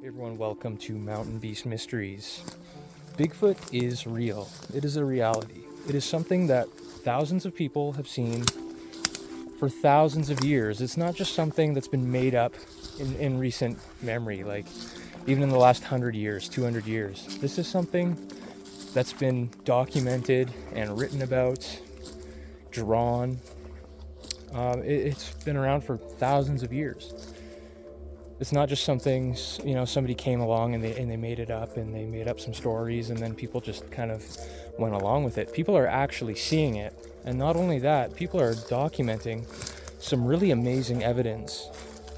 Hey everyone, welcome to Mountain Beast Mysteries. Bigfoot is real. It is a reality. It is something that thousands of people have seen for thousands of years. It's not just something that's been made up in recent memory, like even in the last 100 years, 200 years. This is something that's been documented and written about, drawn. It's been around for thousands of years. It's not just something, somebody came along and they made it up and they made up some stories and then people just kind of went along with it. People are actually seeing it. And not only that, people are documenting some really amazing evidence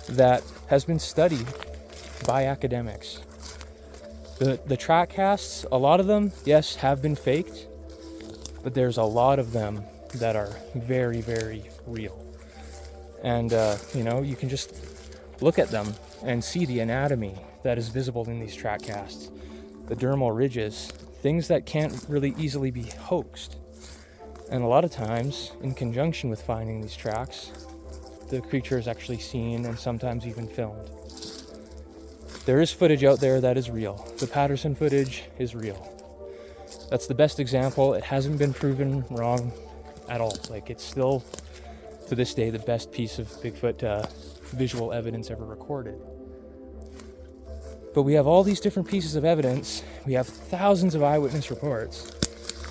that has been studied by academics. The track casts, a lot of them, yes, have been faked, but there's a lot of them that are very, very real. And, you can just look at them and see the anatomy that is visible in these track casts. The dermal ridges, things that can't really easily be hoaxed. And a lot of times, in conjunction with finding these tracks, the creature is actually seen and sometimes even filmed. There is footage out there that is real. The Patterson footage is real. That's the best example. It hasn't been proven wrong at all. Like, it's still, to this day, the best piece of Bigfoot visual evidence ever recorded. But we have all these different pieces of evidence. We have thousands of eyewitness reports,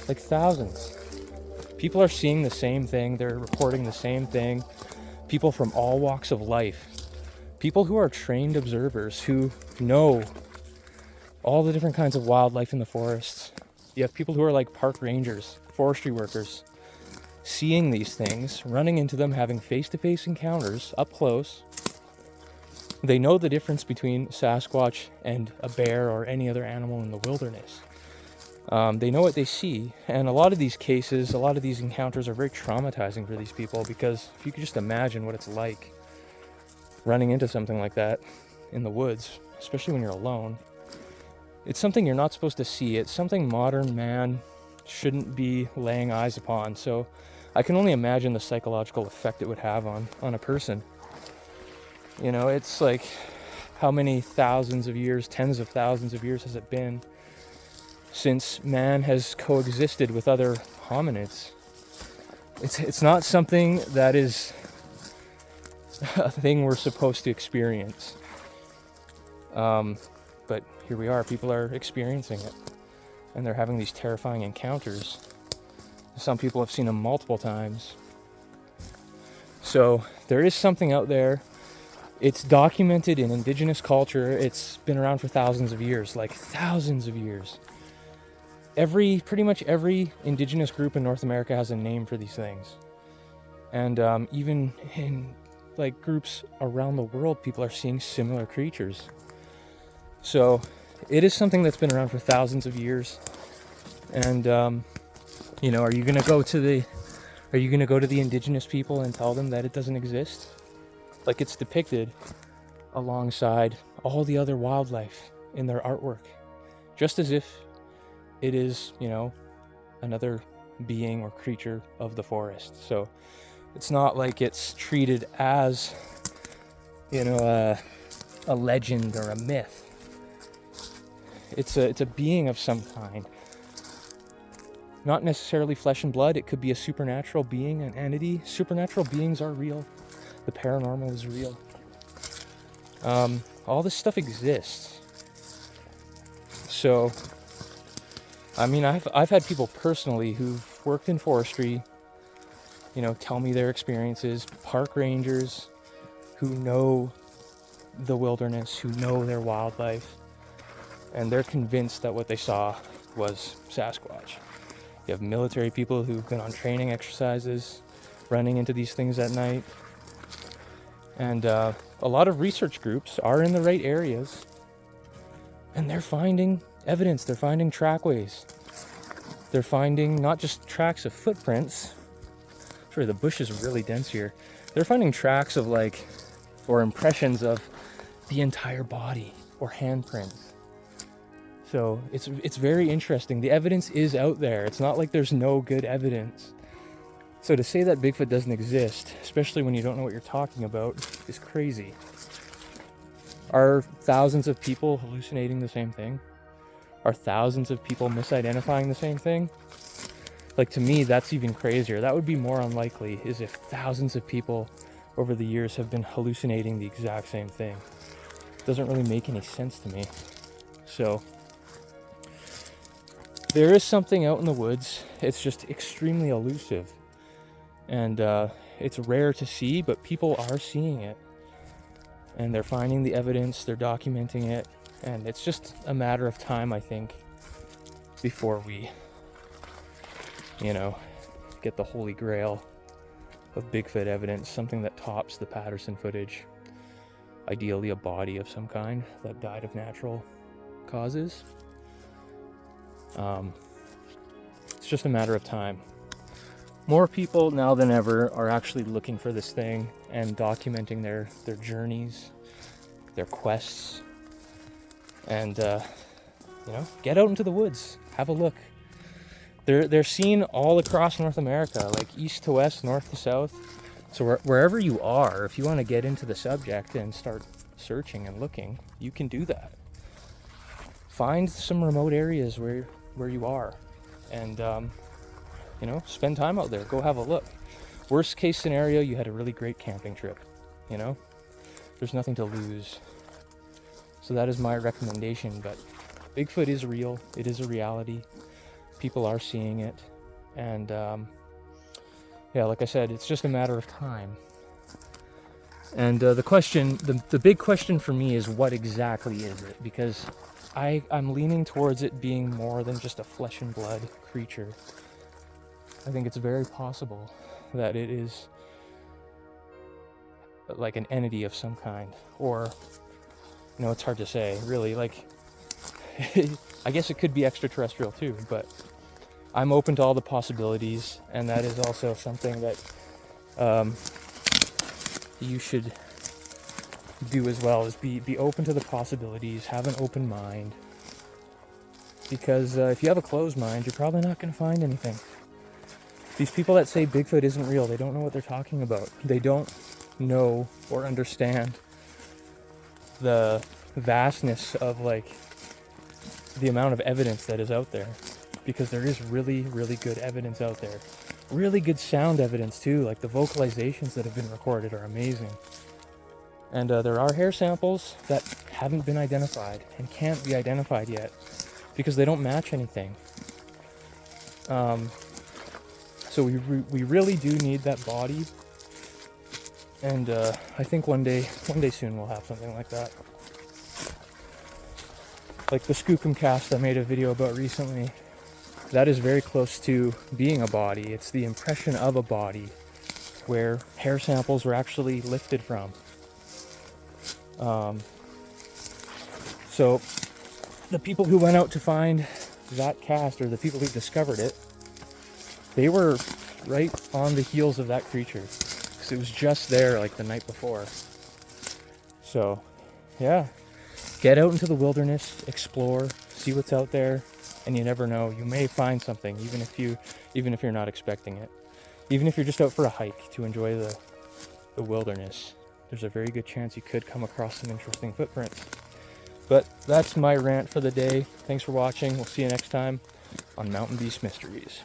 like thousands. People are seeing the same thing. They're reporting the same thing. People from all walks of life. People who are trained observers who know all the different kinds of wildlife in the forests. You have people who are like park rangers, forestry workers, seeing these things, running into them, having face-to-face encounters up close. They know the difference between Sasquatch and a bear or any other animal in the wilderness. They know what they see, and a lot of these cases, a lot of these encounters are very traumatizing for these people, because if you could just imagine what it's like running into something like that in the woods, especially when you're alone. It's something you're not supposed to see. It's something modern man shouldn't be laying eyes upon. So I can only imagine the psychological effect it would have on a person. It's like, how many thousands of years, tens of thousands of years has it been since man has coexisted with other hominids? It's not something that is a thing we're supposed to experience. But here we are, people are experiencing it, and they're having these terrifying encounters. Some people have seen them multiple times. So there is something out there. It's documented in indigenous culture. It's been around for thousands of years, like thousands of years. Pretty much every indigenous group in North America has a name for these things. And even in like groups around the world, people are seeing similar creatures. So it is something that's been around for thousands of years. And are you going to go to the indigenous people and tell them that it doesn't exist? Like, it's depicted alongside all the other wildlife in their artwork, just as if it is, another being or creature of the forest. So it's not like it's treated as, a legend or a myth. It's a being of some kind. Not necessarily flesh and blood. It could be a supernatural being, an entity. Supernatural beings are real. The paranormal is real. All this stuff exists. So, I've had people personally who've worked in forestry, tell me their experiences. Park rangers who know the wilderness, who know their wildlife, and they're convinced that what they saw was Sasquatch. You have military people who've been on training exercises, running into these things at night. And a lot of research groups are in the right areas, and they're finding evidence. They're finding trackways. They're finding not just tracks of footprints. Sorry, the bush is really dense here. They're finding tracks of or impressions of the entire body, or handprints. So it's very interesting. The evidence is out there. It's not like there's no good evidence. So to say that Bigfoot doesn't exist, especially when you don't know what you're talking about, is crazy. Are thousands of people hallucinating the same thing? Are thousands of people misidentifying the same thing? Like, to me, that's even crazier. That would be more unlikely, is if thousands of people over the years have been hallucinating the exact same thing. It doesn't really make any sense to me. So there is something out in the woods. It's just extremely elusive. And it's rare to see, but people are seeing it. And they're finding the evidence, they're documenting it. And it's just a matter of time, I think, before we, get the holy grail of Bigfoot evidence, something that tops the Patterson footage. Ideally a body of some kind that died of natural causes. It's just a matter of time. More people now than ever are actually looking for this thing and documenting their journeys, their quests. And, get out into the woods, have a look. They're seen all across North America, like east to west, north to south. So wherever you are, if you want to get into the subject and start searching and looking, you can do that. Find some remote areas where you are, and spend time out there. Go have a look. Worst case scenario, you had a really great camping trip. There's nothing to lose. So that is my recommendation. But Bigfoot is real. It is a reality. People are seeing it, and like I said, it's just a matter of time. And the big question for me is, what exactly is it? Because I'm leaning towards it being more than just a flesh and blood creature. I think it's very possible that it is like an entity of some kind, or it's hard to say, really. Like, I guess it could be extraterrestrial too, but I'm open to all the possibilities, and that is also something that you should do as well, is be open to the possibilities, have an open mind, because if you have a closed mind, you're probably not going to find anything. These people that say Bigfoot isn't real, they don't know what they're talking about. They don't know or understand the vastness of the amount of evidence that is out there, because there is really, really good evidence out there. Really good sound evidence too, like the vocalizations that have been recorded are amazing. And there are hair samples that haven't been identified and can't be identified yet because they don't match anything. So we really do need that body, and I think one day soon we'll have something like that. Like the Skookum cast I made a video about recently, that is very close to being a body. It's the impression of a body where hair samples were actually lifted from. So the people who went out to find that cast, or the people who discovered it, they were right on the heels of that creature, because it was just there like the night before. So yeah, get out into the wilderness, explore, see what's out there, and you never know, you may find something, even if you're not expecting it. Even if you're just out for a hike to enjoy the wilderness, there's a very good chance you could come across some interesting footprints. But that's my rant for the day. Thanks for watching. We'll see you next time on Mountain Beast Mysteries.